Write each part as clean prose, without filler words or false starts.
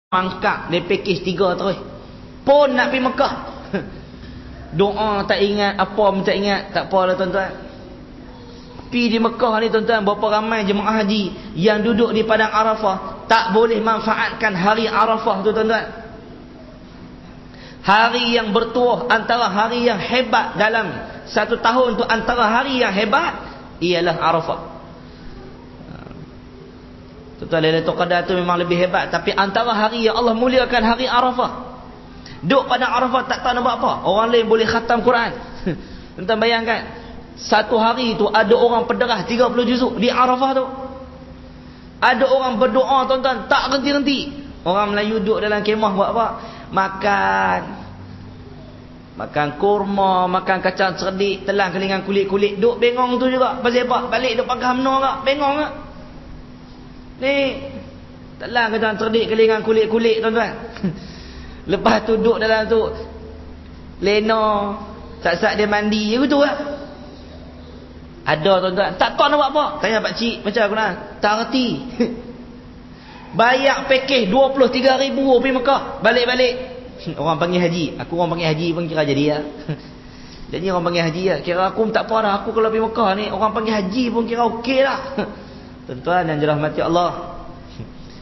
mangkak dia pakej 3 terus pun nak pergi Mekah. Doa tak ingat, apa pun tak ingat, tak apalah tuan-tuan. Pergi di Mekah ni tuan-tuan, berapa ramai jemaah haji yang duduk di padang Arafah tak boleh manfaatkan hari Arafah tu tuan-tuan. Hari yang bertuah, antara hari yang hebat dalam satu tahun tu, antara hari yang hebat ialah Arafah. Tuan-tuan, Lailatul Qadar tu memang lebih hebat, tapi antara hari yang Allah muliakan hari Arafah. Duduk pada Arafah tak tahu nak buat apa. Orang lain boleh khatam Quran. Tuan-tuan bayangkan, satu hari tu ada orang pederah 30 juzuk di Arafah tu. Ada orang berdoa tuan-tuan tak henti-henti. Orang Melayu duduk dalam kemah buat apa? Makan kurma, makan kacang cerdik, telang kelingan kulit-kulit. Duk bengong tu juga. Pasal apa? Balik duk pakai UMNO ke? Bengong ke? Ni telang kacang cerdik, kelingan kulit-kulit tuan-tuan. Lepas tu duduk dalam tu lena, sat-sat dia mandi je gitu lah. Ada tuan-tuan tak tahu nak buat apa. Tanya pakcik macam aku nak, tak reti. Bayar pakej 23,000 pergi Mekah, balik-balik. Orang panggil haji. Aku orang panggil haji pun kira jadi lah. Jadi orang panggil haji lah, kira aku tak apa dah. Aku kalau pergi Mekah ni, orang panggil haji pun kira okey lah. Tuan-tuan yang dirahmati Allah,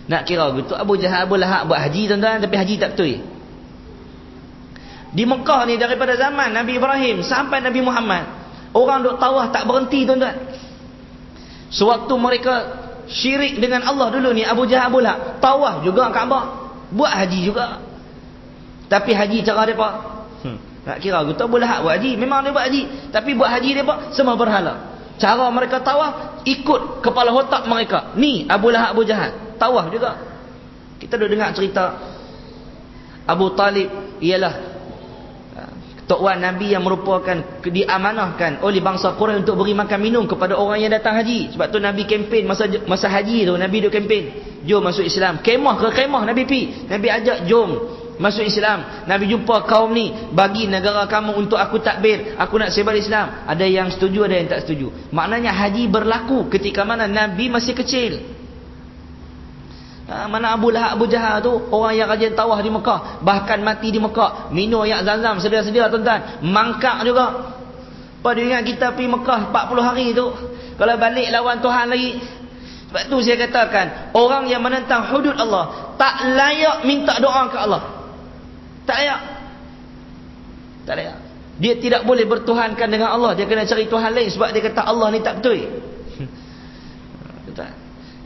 nak kira gitu Abu Jahal, Abu Lahab buat haji tuan-tuan, tapi haji tak betul. Di Mekah ni daripada zaman Nabi Ibrahim sampai Nabi Muhammad, orang duk tawaf tak berhenti tuan-tuan. Sewaktu mereka syirik dengan Allah dulu ni, Abu Jahal, Abu Lahab tawaf juga Kaabah, buat haji juga. Tapi haji cara depa, nak kira gitu Abu Lahab buat haji, memang dia buat haji, tapi buat haji depa semua berhala. Cara mereka tawaf ikut kepala otak mereka. Ni Abu Lahab, Abu Jahal tawaf juga. Kita dah dengar cerita Abu Talib ialah Tok Wan Nabi yang merupakan diamanahkan oleh bangsa Quraisy untuk beri makan minum kepada orang yang datang haji. Sebab tu Nabi kempen masa haji tu, Nabi duk kempen, jom masuk Islam. Kemah ke kemah Nabi pi, Nabi ajak jom masuk Islam. Nabi jumpa kaum ni, bagi negara kamu untuk aku takbir, aku nak sebar Islam. Ada yang setuju, ada yang tak setuju. Maknanya haji berlaku ketika mana Nabi masih kecil. Mana Abu Lahab, Abu Jahal tu orang yang rajin tawaf di Mekah, bahkan mati di Mekah, minum air Zam-Zam sedia-sedia tuan-tuan, mangkak juga. Pada ingat kita pergi Mekah 40 hari tu, kalau balik lawan Tuhan lagi. Sebab tu saya katakan, orang yang menentang hudud Allah tak layak minta doa ke Allah. Tak layak. Tak layak. Dia tidak boleh bertuhankan dengan Allah, dia kena cari Tuhan lain, sebab dia kata Allah ni tak betul.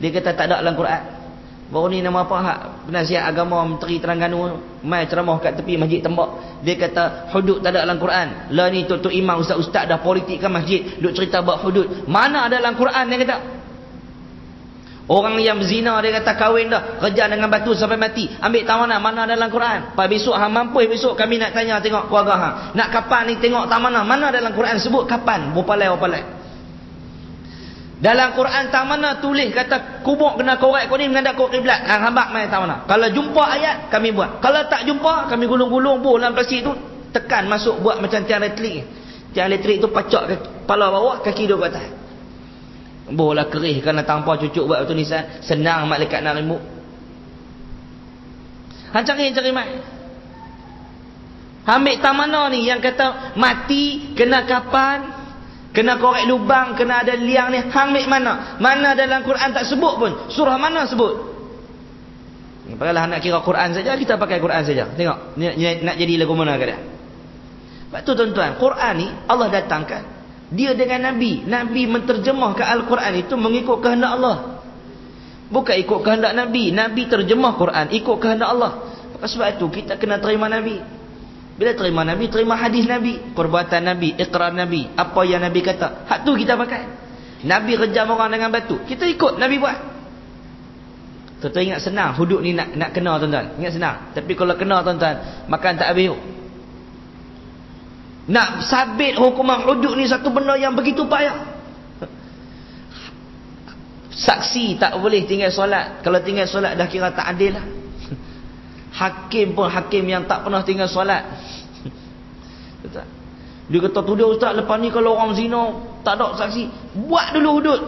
Dia kata tak ada dalam Quran. Baru ni nama apa hak penasihat agama Menteri Terengganu mai ceramah kat tepi masjid Tembak. Dia kata hudud tak ada dalam Quran. Lah ni tok imam ustaz-ustaz dah politik kan masjid, duk cerita bab hudud. Mana ada dalam Quran dia kata. Orang yang berzina dia kata kahwin dah, kerja dengan batu sampai mati, ambil tawanan, mana ada dalam Quran. Pak besok hang mampu, besok kami nak tanya tengok keluarga hang. Nak kapan ni tengok tamanah, mana dalam Quran sebut kapan, berpalai. Dalam Quran tak mana tulis kata kubur kena korek kau ni menghadap ke kiblat. Hang hambak mai tak mana. Kalau jumpa ayat kami buat. Kalau tak jumpa kami gulung-gulung dalam plastik tu, tekan masuk buat macam tiang elektrik. Tiang elektrik tu pacak kepala bawah, kaki duduk atas. Bola kerih kerana tanpa cucuk buat tulisan, senang malaikat nak remuk. Hang cari mai. Ambil tak mana ni yang kata mati kena kapan? Kena korek lubang, kena ada liang ni, hang ambil mana? Mana dalam Quran tak sebut pun. Surah mana sebut? Pakailah nak kira Quran saja, kita pakai Quran saja. Tengok, nak jadi lagu mana ke dia? Sebab tu tuan-tuan, Quran ni Allah datangkan dia dengan Nabi. Nabi menterjemahkan Al-Quran itu mengikut kehendak Allah, bukan ikut kehendak Nabi. Nabi terjemah Quran ikut kehendak Allah. Sebab itu kita kena terima Nabi. Bila terima Nabi, terima hadis Nabi, perbuatan Nabi, iqrar Nabi, apa yang Nabi kata, hak tu kita pakai. Nabi rejam orang dengan batu, kita ikut Nabi buat. Tuan-tuan ingat senang hudud ni nak kena tuan-tuan. Ingat senang. Tapi kalau kena tuan-tuan, makan tak habis. Nak sabit hukuman hudud ni satu benda yang begitu payah. Saksi tak boleh tinggal solat. Kalau tinggal solat dah kira tak adil lah. Hakim pun hakim yang tak pernah tinggal solat. Dia kata tu dia ustaz, lepas ni kalau orang zina tak ada saksi, buat dulu hudud,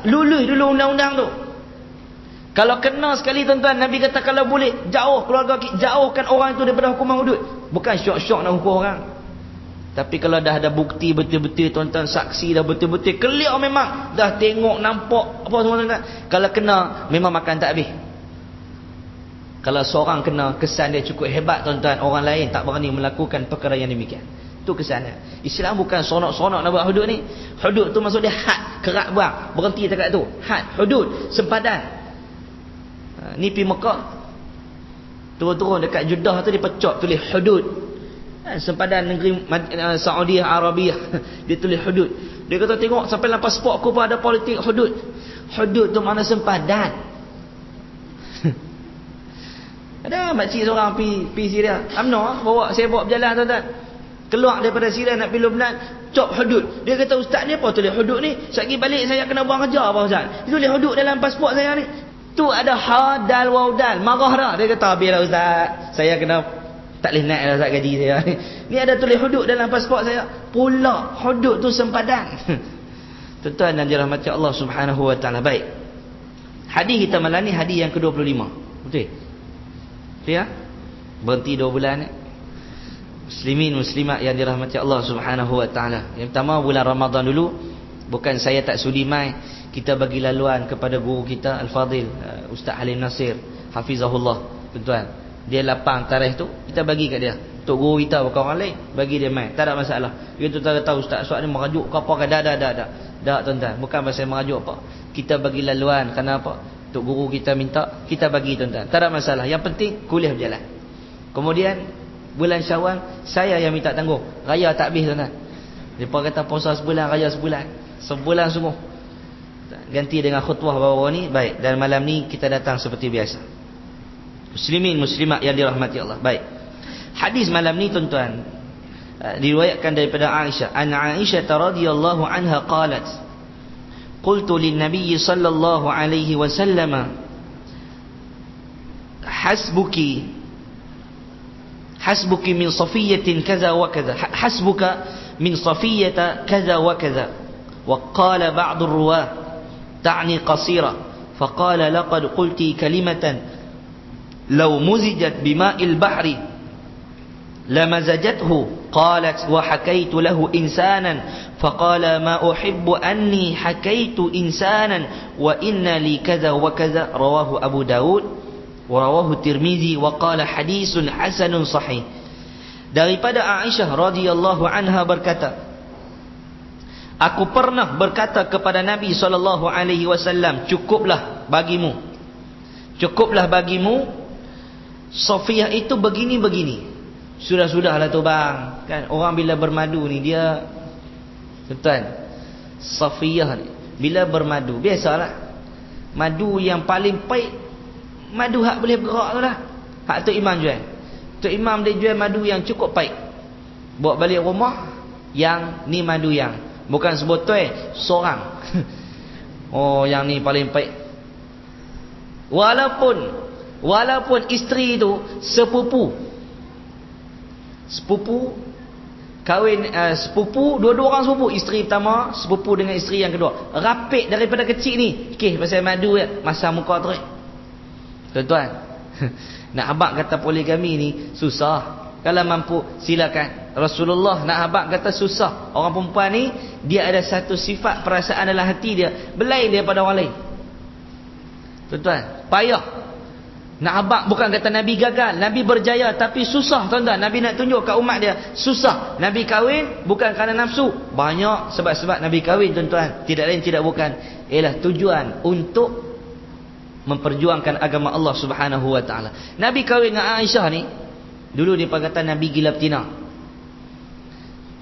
lulus dulu undang-undang tu. Kalau kena sekali tuan-tuan, Nabi kata kalau boleh jauh keluarga kita, jauhkan orang itu daripada hukuman hudud. Bukan syok-syok nak hukum orang. Tapi kalau dah ada bukti betul-betul tuan-tuan, saksi dah betul-betul clear, memang dah tengok nampak apa semua tuan-tuan, kalau kena memang makan tak habis. Kalau seorang kena, kesan dia cukup hebat tuan-tuan, orang lain tak berani melakukan perkara yang demikian. Itu kesannya. Islam bukan sonok-sonok nak buat hudud ni. Hudud tu maksud dia had, kerak buang, berhenti dekat tu. Had, hudud, sempadan. Ni pergi Mekah, turun-turun dekat Jeddah tu dia pecah tulis hudud. Sempadan negeri Saudi Arabia dia tulis hudud. Dia kata tengok sampai dalam pasport aku pun ada politik hudud. Hudud tu mana sempadan. Ada makcik seorang pergi Syria, UMNO saya bawa berjalan tuan-tuan, keluar daripada Syria nak pergi Lebanon, cop hudud. Dia kata ustaz ni apa tulis hudud ni, sekali balik saya kena buang kerja apa ustaz, dia tulis hudud dalam pasport saya ni. Tu ada ha dal waw dal, marah dah. Dia kata biarlah ustaz, saya kena tak boleh naik dah ustaz gaji saya ni ada tulis hudud dalam pasport saya. Pula hudud tu sempadan. Tuan-tuan dan dirahmati Allah Subhanahu wa taala. Baik, hadis kita malam ni hadis yang ke-25. Betul ya, berhenti 2 bulan ni. Muslimin muslimat yang dirahmati Allah Subhanahu wa taala, yang pertama bulan Ramadan dulu, bukan saya tak sudi mai, kita bagi laluan kepada guru kita Al-Fadhil Ustaz Halim Nasir hafizahullah. Tuan-tuan, dia lapang tarikh tu, kita bagi kat dia. Untuk guru kita bukan orang lain, bagi dia mai, tak ada masalah. Dia tu tahu ustaz soal ni merajuk ke apa ke, dah tuan-tuan, bukan pasal merajuk apa. Kita bagi laluan kerana apa? Untuk guru kita minta, kita bagi tuan-tuan, tak ada masalah. Yang penting kuliah berjalan. Kemudian bulan Syawal saya yang minta tangguh, raya tak habis tuan-tuan. Depa kata puasa sebulan, raya sebulan sungguh. Ganti dengan khutbah baru ni. Baik, dan malam ni kita datang seperti biasa. Muslimin muslimat yang dirahmati Allah. Baik, hadis malam ni tuan-tuan diriwayatkan daripada Aisyah. An Aisyah radhiyallahu anha qalat, qultu lin nabiy sallallahu alaihi wasallam, hasbuki min safiyatin kaza wa kaza, hasbuka min safiyata kaza wa kaza. Wa qala ba'd ar-ruwah ta'ni qasira, faqala laqad qulti kalimatan law muzijat bima'il bahri lamazajathu. Qalat wa hakaitu lahu insanan faqala ma uhibbu anni hakaitu insanan wa inna li kaza wa kaza. Rawahu Abu Daud wa rawahu Tirmizi wa qala hadisun hasanun sahih. Daripada Aisyah radhiyallahu anha berkata, aku pernah berkata kepada Nabi SAW, cukuplah bagimu Safiyah itu begini-begini. Sudah-sudahlah tu bang, kan orang bila bermadu ni dia, tuan, Safiyah ni bila bermadu, biasalah madu yang paling pahit, madu hak boleh bergerak tu lah, hak Tok Imam jual. Tok Imam dia jual madu yang cukup pahit, bawa balik rumah, yang ni madu yang bukan sebotol, seorang. Oh, yang ni paling pahit. Walaupun isteri tu sepupu kahwin, sepupu, dua-dua orang sepupu, isteri pertama sepupu dengan isteri yang kedua, rapik daripada kecil ni. Okey, pasal madu ya, masa muka teruk. Tuan-tuan, nak habaq kata poligami ni susah. Kalau mampu silakan. Rasulullah nak habaq kata susah. Orang perempuan ni dia ada satu sifat perasaan dalam hati dia berlain daripada orang lain. Tuan-tuan, payah. Nak habaq bukan kata Nabi gagal, Nabi berjaya, tapi susah tuan-tuan. Nabi nak tunjuk kat umat dia susah. Nabi kahwin bukan kerana nafsu, banyak sebab-sebab Nabi kahwin tuan-tuan, tidak lain tidak bukan ialah tujuan untuk memperjuangkan agama Allah Subhanahu wa taala. Nabi kahwin dengan Aisyah ni, dulu dia kata Nabi gila betina.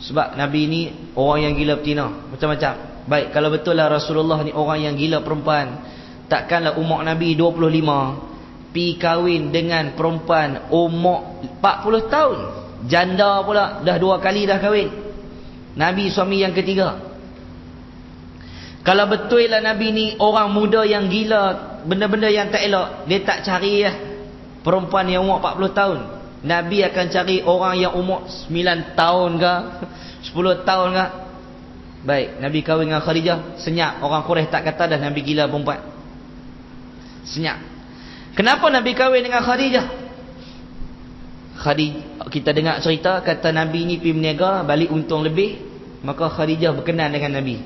Sebab Nabi ni orang yang gila betina, macam-macam. Baik, kalau betul lah Rasulullah ni orang yang gila perempuan, takkanlah umur Nabi 25 pi kahwin dengan perempuan umur 40 tahun, janda pula, dah 2 kali dah kahwin. Nabi suami yang ketiga. Kalau betul lah Nabi ni orang muda yang gila, benda-benda yang tak elok, dia tak cari lah perempuan yang umur 40 tahun. Nabi akan cari orang yang umur 9 tahun ke 10 tahun ke. Baik, Nabi kahwin dengan Khadijah, senyap. Orang Quraisy tak kata dah Nabi gila perempuan. Senyap. Kenapa Nabi kahwin dengan Khadijah? Kita dengar cerita, kata Nabi ni pergi berniaga, balik untung lebih, maka Khadijah berkenan dengan Nabi.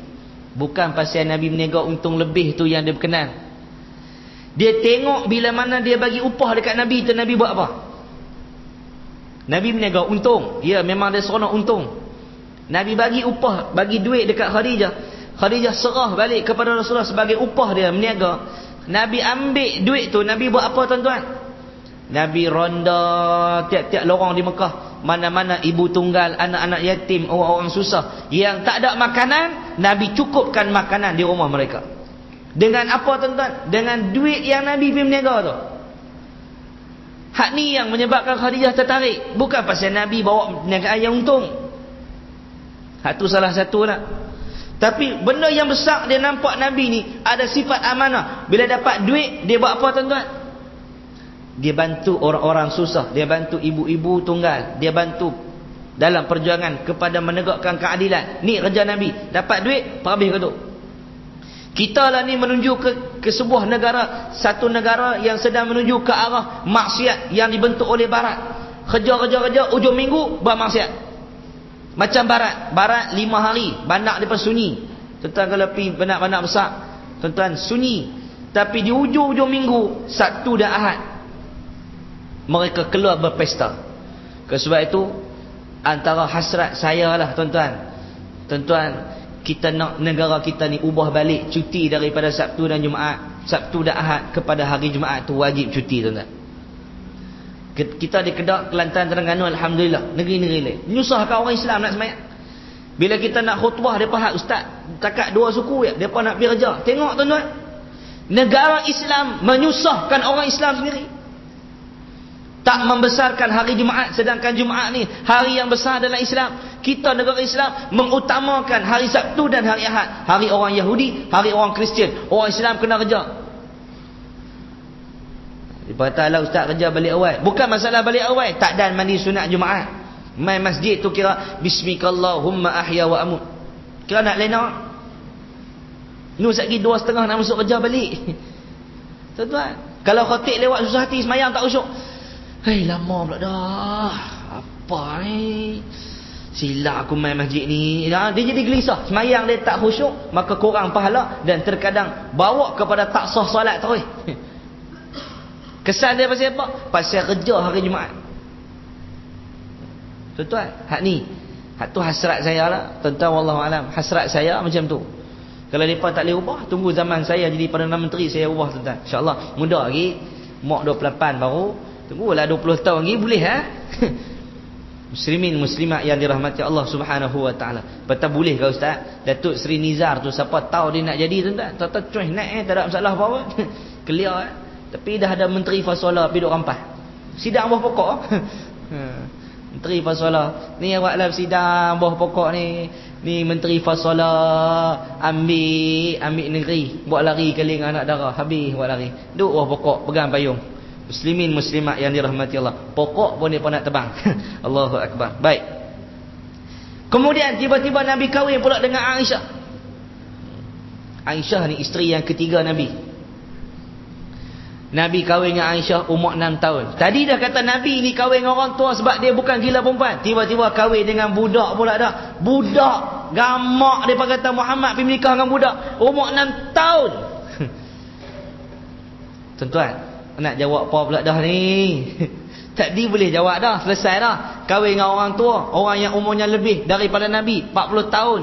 Bukan pasal Nabi berniaga untung lebih tu yang dia berkenan. Dia tengok bila mana dia bagi upah dekat Nabi tu, Nabi buat apa? Nabi berniaga untung. Ya, memang dia seronok untung. Nabi bagi upah, bagi duit dekat Khadijah. Khadijah serah balik kepada Rasulullah sebagai upah dia berniaga. Nabi ambil duit tu, Nabi buat apa tuan-tuan? Nabi ronda tiap-tiap lorong di Mekah. Mana-mana ibu tunggal, anak-anak yatim, orang-orang susah yang tak ada makanan, Nabi cukupkan makanan di rumah mereka. Dengan apa tuan-tuan? Dengan duit yang Nabi pergi berniaga tu. Hak ni yang menyebabkan Khadijah tertarik. Bukan pasal Nabi bawa perniagaan yang untung. Hak tu salah satu lah. Tapi benda yang besar dia nampak Nabi ni ada sifat amanah. Bila dapat duit, dia buat apa tuan-tuan? Dia bantu orang-orang susah. Dia bantu ibu-ibu tunggal. Dia bantu dalam perjuangan kepada menegakkan keadilan. Ni kerja Nabi. Dapat duit, habis ke tu. Kita lah ni menuju ke sebuah negara, satu negara yang sedang menuju ke arah maksiat yang dibentuk oleh Barat. Kerja, ujung minggu bermaksiat. Macam Barat 5 hari bandak daripada sunyi. Tuan-tuan kalau pergi bandak-bandak besar, tuan-tuan sunyi. Tapi di ujung-ujung minggu, Sabtu dan Ahad, mereka keluar berpesta. Sebab itu antara hasrat saya lah tuan-tuan, kita nak negara kita ni ubah balik cuti daripada Sabtu dan Jumaat, Sabtu dan Ahad kepada hari Jumaat tu wajib cuti tuan-tuan. Kita di Kedah, Kelantan, Terengganu, alhamdulillah, negeri-negeri lain menyusahkan orang Islam nak sembahyang. Bila kita nak khutbah, depa hak ustaz takat 2 suku ya, depa nak pergi kerja. Tengok tuan-tuan, negara Islam menyusahkan orang Islam sendiri. Tak membesarkan hari Jumaat, sedangkan Jumaat ni hari yang besar dalam Islam. Kita negara Islam mengutamakan hari Sabtu dan hari Ahad. Hari orang Yahudi, hari orang Kristian. Orang Islam kena kerja. Dia kata lah ustaz kerja balik awal. Bukan masalah balik awal, tak dan mandi sunat Jumaat. Main masjid tu kira bismikallahumma ahya wa amut. Kira nak lena. Ni ustaz pergi 2.30 nak masuk kerja balik. Tuan-tuan, kalau khatib lewat susah hati semayang tak usyuk. Hei, lama pula dah. Apa ni? Silap aku main masjid ni. Dia jadi gelisah. Semayang dia tak khusyuk, maka kurang pahala dan terkadang bawa kepada tak sah solat terus. Kesan dia pasal apa? Pasal kerja hari Jumaat. Tuan-tuan, hak ni, hak tu hasrat saya lah. Tuan-tuan, wallahu alam, hasrat saya macam tu. Kalau mereka tak boleh ubah, tunggu zaman saya jadi Perdana Menteri, saya ubah tuan-tuan. InsyaAllah, muda lagi. Mok 28 baru. Tunggulah 20 tahun lagi boleh ha. Muslimin muslimat yang dirahmati Allah Subhanahu wa taala. Betul boleh ke ustaz? Datuk Seri Nizar tu siapa tahu dia nak jadi tuan-tuan. Tak cuih naik tak ada masalah apa-apa. Clear Tapi dah ada menteri fasola pergi duk rampas. Sidang buah pokok. Menteri fasola. Ni awak lah sidang buah pokok ni. Ni menteri fasola ambil negeri, buat lari keling anak dara, habis buat lari. Duk buah pokok pegang payung. Muslimin muslimat yang dirahmati Allah, pokok pun dia pun nak tebang. Allahu akbar. Baik. Kemudian tiba-tiba Nabi kahwin pula dengan Aisyah. Aisyah ni isteri yang ketiga Nabi. Nabi kahwin dengan Aisyah umur 6 tahun. Tadi dah kata Nabi ni kahwin dengan orang tua sebab dia bukan gila perempuan. Tiba-tiba kahwin dengan budak pula dah. Budak gamak dia kata Muhammad pergi menikah dengan budak umur 6 tahun. Tuan-tuan, nak jawab apa pula dah ni? Tadi boleh jawab dah, selesai dah. Kahwin dengan orang tua, orang yang umurnya lebih daripada Nabi 40 tahun.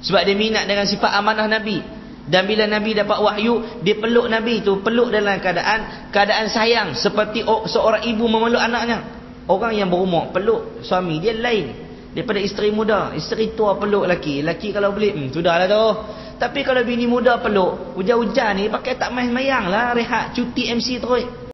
Sebab dia minat dengan sifat amanah Nabi. Dan bila Nabi dapat wahyu, dia peluk Nabi tu, peluk dalam keadaan sayang, seperti seorang ibu memeluk anaknya. Orang yang berumur peluk suami dia lain daripada isteri muda. Isteri tua peluk lelaki. Lelaki kalau boleh, sudahlah tu. Tapi kalau bini muda peluk, hujan-hujan ni pakai tak main mayang lah, rehat, cuti MC terus.